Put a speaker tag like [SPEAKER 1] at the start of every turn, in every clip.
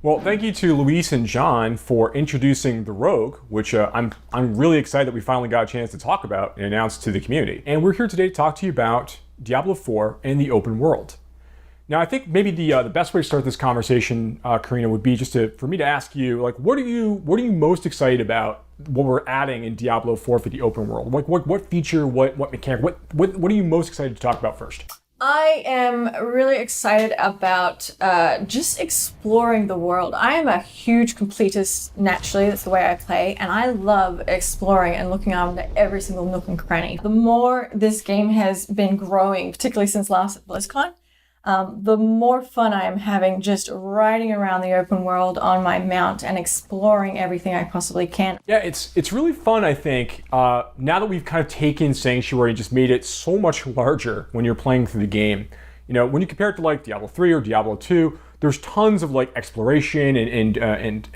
[SPEAKER 1] Well, thank you to Luis and John for introducing the Rogue, which I'm really excited that we finally got a chance to talk about and announce to the community. And we're here today to talk to you about Diablo 4 and the open world. Now, I think maybe the best way to start this conversation, Careena, would be just for me to ask you, like, what are you most excited about what we're adding in Diablo 4 for the open world? Like, what feature, what mechanic, what are you most excited to talk about first?
[SPEAKER 2] I am really excited about just exploring the world. I am a huge completist naturally, that's the way I play, and I love exploring and looking under every single nook and cranny. The more this game has been growing, particularly since last BlizzCon, the more fun I am having just riding around the open world on my mount and exploring everything I possibly can.
[SPEAKER 1] Yeah, it's really fun, I think, now that we've kind of taken Sanctuary and just made it so much larger when you're playing through the game. You know, when you compare it to like Diablo 3 or Diablo 2, there's tons of like exploration and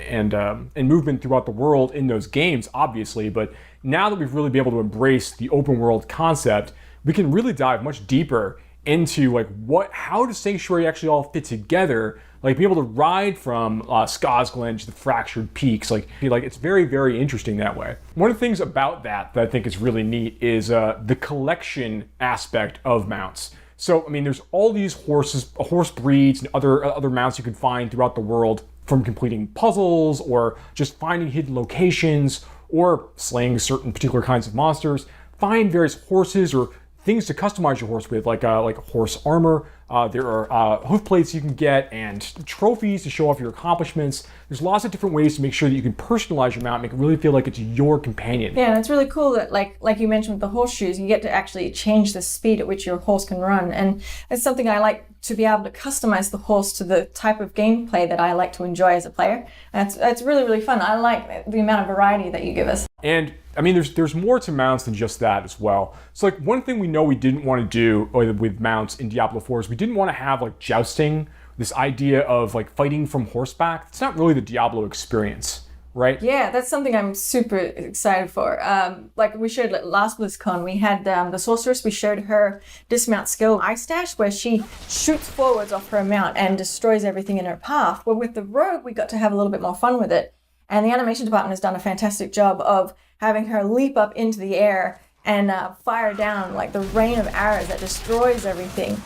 [SPEAKER 1] movement throughout the world in those games, obviously. But now that we've really been able to embrace the open world concept, we can really dive much deeper into like how does Sanctuary actually all fit together, like being able to ride from Skazglen to the Fractured Peaks, like it's very, very interesting that way. One of the things about that I think is really neat is the collection aspect of mounts. So, I mean, there's all these horse breeds and other mounts you can find throughout the world, from completing puzzles or just finding hidden locations or slaying certain particular kinds of monsters. Find various horses or things to customize your horse with, like horse armor. There are hoof plates you can get and trophies to show off your accomplishments. There's lots of different ways to make sure that you can personalize your mount, make it really feel like it's your companion.
[SPEAKER 2] Yeah, and it's really cool that, like you mentioned with the horseshoes, you get to actually change the speed at which your horse can run. And it's something I like, to be able to customize the horse to the type of gameplay that I like to enjoy as a player. And it's really, really fun. I like the amount of variety that you give us.
[SPEAKER 1] And I mean, there's more to mounts than just that as well. So like one thing we know we didn't want to do with mounts in Diablo 4 is we didn't want to have like jousting, this idea of like fighting from horseback. It's not really the Diablo experience, right?
[SPEAKER 2] Yeah, that's something I'm super excited for. Like we showed last BlizzCon, we had the sorceress, we showed her dismount skill, Ice Dash, where she shoots forwards off her mount and destroys everything in her path. Well, with the rogue, we got to have a little bit more fun with it. And the animation department has done a fantastic job of having her leap up into the air and fire down like the rain of arrows that destroys everything.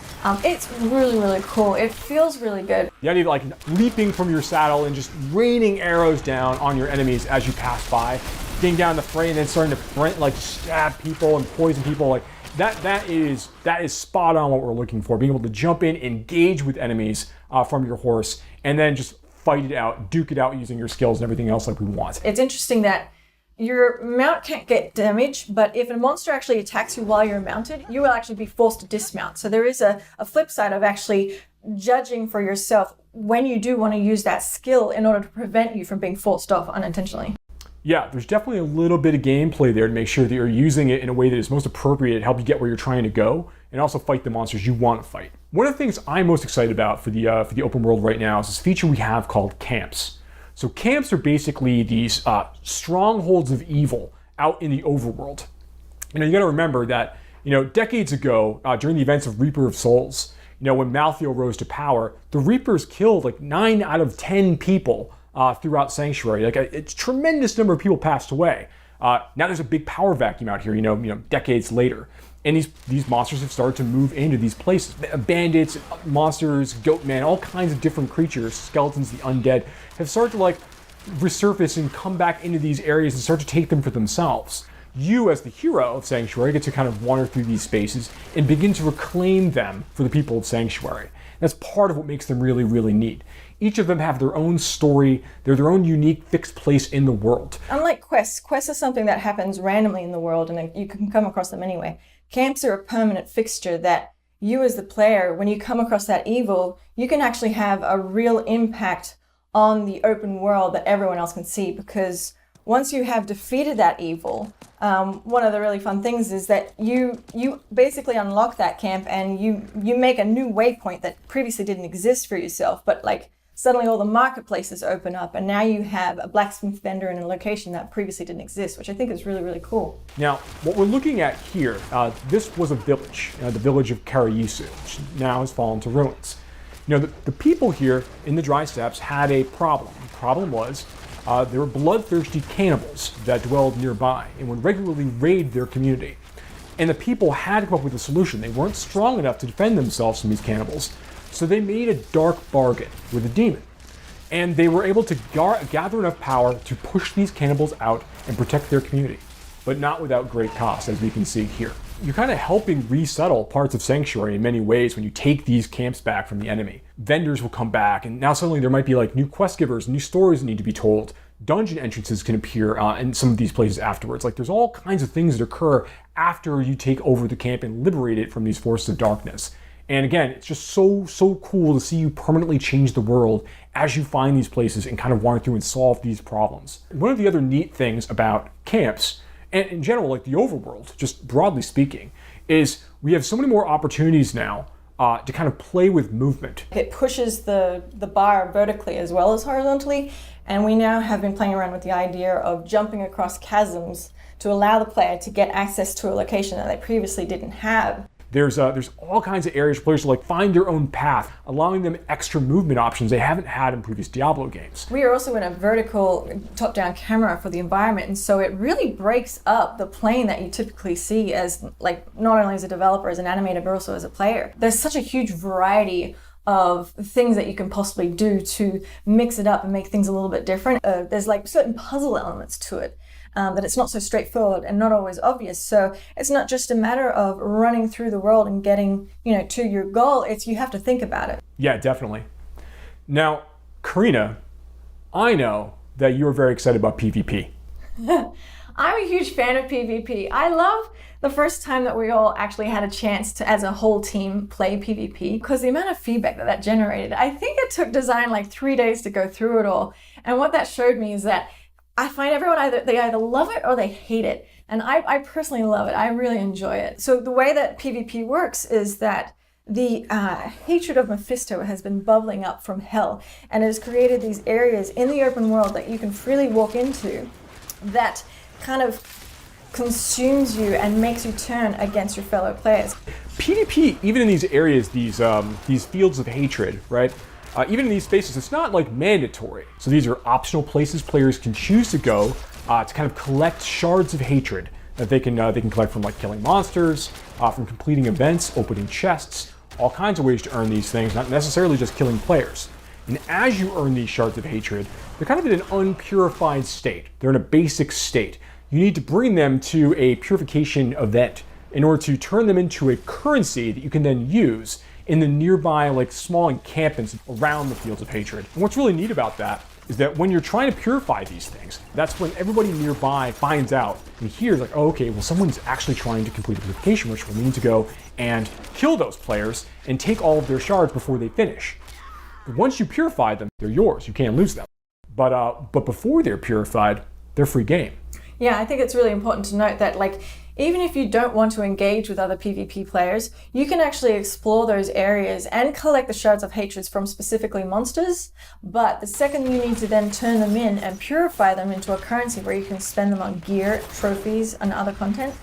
[SPEAKER 2] It's really, really cool. It feels really good.
[SPEAKER 1] The idea of like leaping from your saddle and just raining arrows down on your enemies as you pass by, getting down the fray and then starting to like stab people and poison people, like that is spot on what we're looking for. Being able to jump in, engage with enemies from your horse, and then just fight it out, duke it out using your skills and everything else like we want.
[SPEAKER 2] It's interesting that your mount can't get damaged, but if a monster actually attacks you while you're mounted, you will actually be forced to dismount. So there is a flip side of actually judging for yourself when you do want to use that skill in order to prevent you from being forced off unintentionally.
[SPEAKER 1] Yeah, there's definitely a little bit of gameplay there to make sure that you're using it in a way that is most appropriate to help you get where you're trying to go and also fight the monsters you want to fight. One of the things I'm most excited about for the open world right now is this feature we have called camps. So camps are basically these strongholds of evil out in the overworld. You know, you got to remember that, you know, decades ago, during the events of Reaper of Souls, you know, when Malthael rose to power, the Reapers killed like 9 out of 10 people throughout Sanctuary. Like a tremendous number of people passed away. Now there's a big power vacuum out here, you know, decades later. And these monsters have started to move into these places. Bandits, monsters, goatmen, all kinds of different creatures, skeletons, the undead, have started to like resurface and come back into these areas and start to take them for themselves. You, as the hero of Sanctuary, get to kind of wander through these spaces and begin to reclaim them for the people of Sanctuary. That's part of what makes them really, really neat. Each of them have their own story, they're their own unique fixed place in the world.
[SPEAKER 2] Unlike quests are something that happens randomly in the world and you can come across them anyway. Camps are a permanent fixture that you as the player, when you come across that evil, you can actually have a real impact on the open world that everyone else can see, because once you have defeated that evil, one of the really fun things is that you basically unlock that camp and you make a new waypoint that previously didn't exist for yourself, but like suddenly all the marketplaces open up and now you have a blacksmith vendor in a location that previously didn't exist, which I think is really, really cool.
[SPEAKER 1] Now, what we're looking at here, this was a village, the village of Careena, which now has fallen to ruins. The people here in the dry steppes had a problem. The problem was there were bloodthirsty cannibals that dwelled nearby and would regularly raid their community. And the people had to come up with a solution. They weren't strong enough to defend themselves from these cannibals, so they made a dark bargain with a demon. And they were able to gather enough power to push these cannibals out and protect their community, but not without great cost, as we can see here. You're kind of helping resettle parts of Sanctuary in many ways when you take these camps back from the enemy. Vendors will come back, and now suddenly there might be like new quest givers, new stories that need to be told. Dungeon entrances can appear in some of these places afterwards. Like there's all kinds of things that occur after you take over the camp and liberate it from these forces of darkness. And again, it's just so cool to see you permanently change the world as you find these places and kind of wander through and solve these problems. One of the other neat things about camps, and in general, like the overworld, just broadly speaking, is we have so many more opportunities now to kind of play with movement.
[SPEAKER 2] It pushes the bar vertically as well as horizontally, and we now have been playing around with the idea of jumping across chasms to allow the player to get access to a location that they previously didn't have.
[SPEAKER 1] There's all kinds of areas for players to like find their own path, allowing them extra movement options they haven't had in previous Diablo games.
[SPEAKER 2] We are also in a vertical top-down camera for the environment, and so it really breaks up the plane that you typically see as like not only as a developer, as an animator, but also as a player. There's such a huge variety of things that you can possibly do to mix it up and make things a little bit different. There's like certain puzzle elements to it. That it's not so straightforward and not always obvious. So it's not just a matter of running through the world and getting, to your goal. It's you have to think about it.
[SPEAKER 1] Yeah, definitely. Now, Careena, I know that you're very excited about PvP.
[SPEAKER 2] I'm a huge fan of PvP. I love the first time that we all actually had a chance to, as a whole team, play PvP, because the amount of feedback that generated, I think it took design like 3 days to go through it all. And what that showed me is that I find everyone they either love it or they hate it. And I personally love it. I really enjoy it. So the way that PvP works is that the hatred of Mephisto has been bubbling up from hell and has created these areas in the open world that you can freely walk into that kind of consumes you and makes you turn against your fellow players.
[SPEAKER 1] PvP, even in these areas, these fields of hatred, right? Even in these spaces, it's not like mandatory. So these are optional places players can choose to go to kind of collect shards of hatred that they can collect from like killing monsters, from completing events, opening chests, all kinds of ways to earn these things, not necessarily just killing players. And as you earn these shards of hatred, they're kind of in an unpurified state. They're in a basic state. You need to bring them to a purification event in order to turn them into a currency that you can then use in the nearby like small encampments around the fields of hatred. And what's really neat about that is that when you're trying to purify these things, that's when everybody nearby finds out and hears like, oh, okay, well, someone's actually trying to complete a purification ritual. We need to go and kill those players and take all of their shards before they finish. But once you purify them, they're yours. You can't lose them. But before they're purified, they're free game.
[SPEAKER 2] Yeah, I think it's really important to note that even if you don't want to engage with other PvP players, you can actually explore those areas and collect the shards of hatreds from specifically monsters. But the second you need to then turn them in and purify them into a currency where you can spend them on gear, trophies, and other content,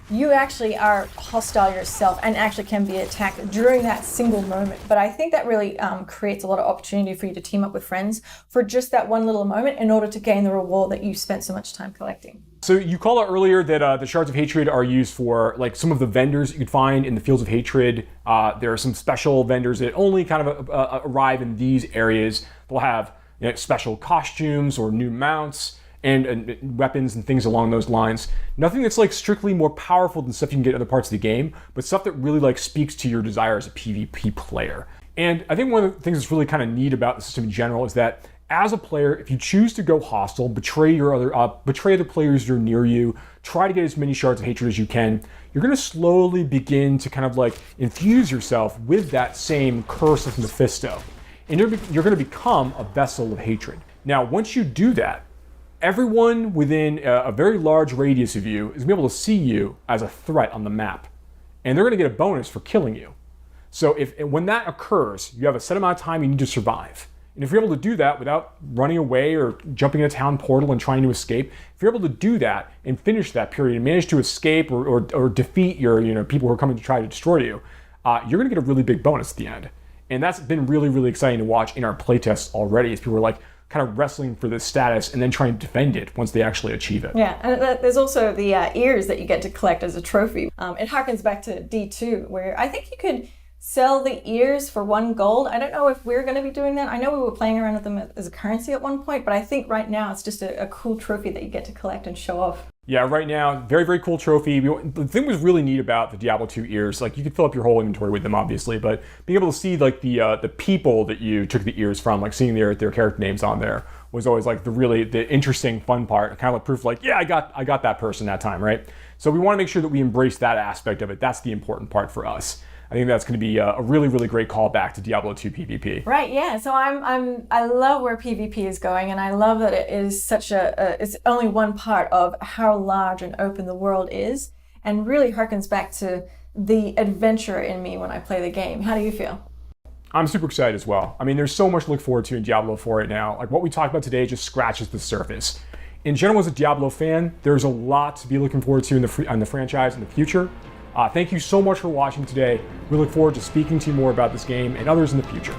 [SPEAKER 2] you actually are hostile yourself and actually can be attacked during that single moment. But I think that really creates a lot of opportunity for you to team up with friends for just that one little moment in order to gain the reward that you spent so much time collecting.
[SPEAKER 1] So you called out earlier that the shards of hatred are used for like some of the vendors you could find in the fields of hatred. There are some special vendors that only kind of arrive in these areas. They'll have special costumes or new mounts and weapons and things along those lines. Nothing that's like strictly more powerful than stuff you can get in other parts of the game, but stuff that really like speaks to your desire as a PvP player. And I think one of the things that's really kind of neat about the system in general is that as a player, if you choose to go hostile, betray other players that are near you, try to get as many shards of hatred as you can, you're going to slowly begin to kind of like infuse yourself with that same curse of Mephisto. And you're going to become a vessel of hatred. Now, once you do that, everyone within a very large radius of you is going to be able to see you as a threat on the map. And they're going to get a bonus for killing you. So when that occurs, you have a set amount of time you need to survive. And if you're able to do that without running away or jumping in a town portal and trying to escape, if you're able to do that and finish that period and manage to escape or defeat your people who are coming to try to destroy you, you're going to get a really big bonus at the end. And that's been really, really exciting to watch in our playtests already, as people are like kind of wrestling for this status and then trying to defend it once they actually achieve it.
[SPEAKER 2] Yeah, and there's also the ears that you get to collect as a trophy. It harkens back to D2, where I think you could sell the ears for 1 gold. I don't know if we're going to be doing that. I know we were playing around with them as a currency at one point, but I think right now it's just a cool trophy that you get to collect and show off.
[SPEAKER 1] Yeah, right now, very, very cool trophy. The thing was really neat about the Diablo 2 ears, like you could fill up your whole inventory with them, obviously, but being able to see like the people that you took the ears from, like seeing their character names on there, was always like the interesting, fun part. Kind of like proof, like, yeah, I got that person that time, right? So we want to make sure that we embrace that aspect of it. That's the important part for us. I think that's going to be a really, really great callback to Diablo 2 PvP.
[SPEAKER 2] Right, yeah. So I love where PvP is going, and I love that it is such it's only one part of how large and open the world is, and really harkens back to the adventure in me when I play the game. How do you feel?
[SPEAKER 1] I'm super excited as well. I mean, there's so much to look forward to in Diablo 4 right now. Like what we talked about today just scratches the surface. In general, as a Diablo fan, there's a lot to be looking forward to in the franchise in the future. Thank you so much for watching today. We look forward to speaking to you more about this game and others in the future.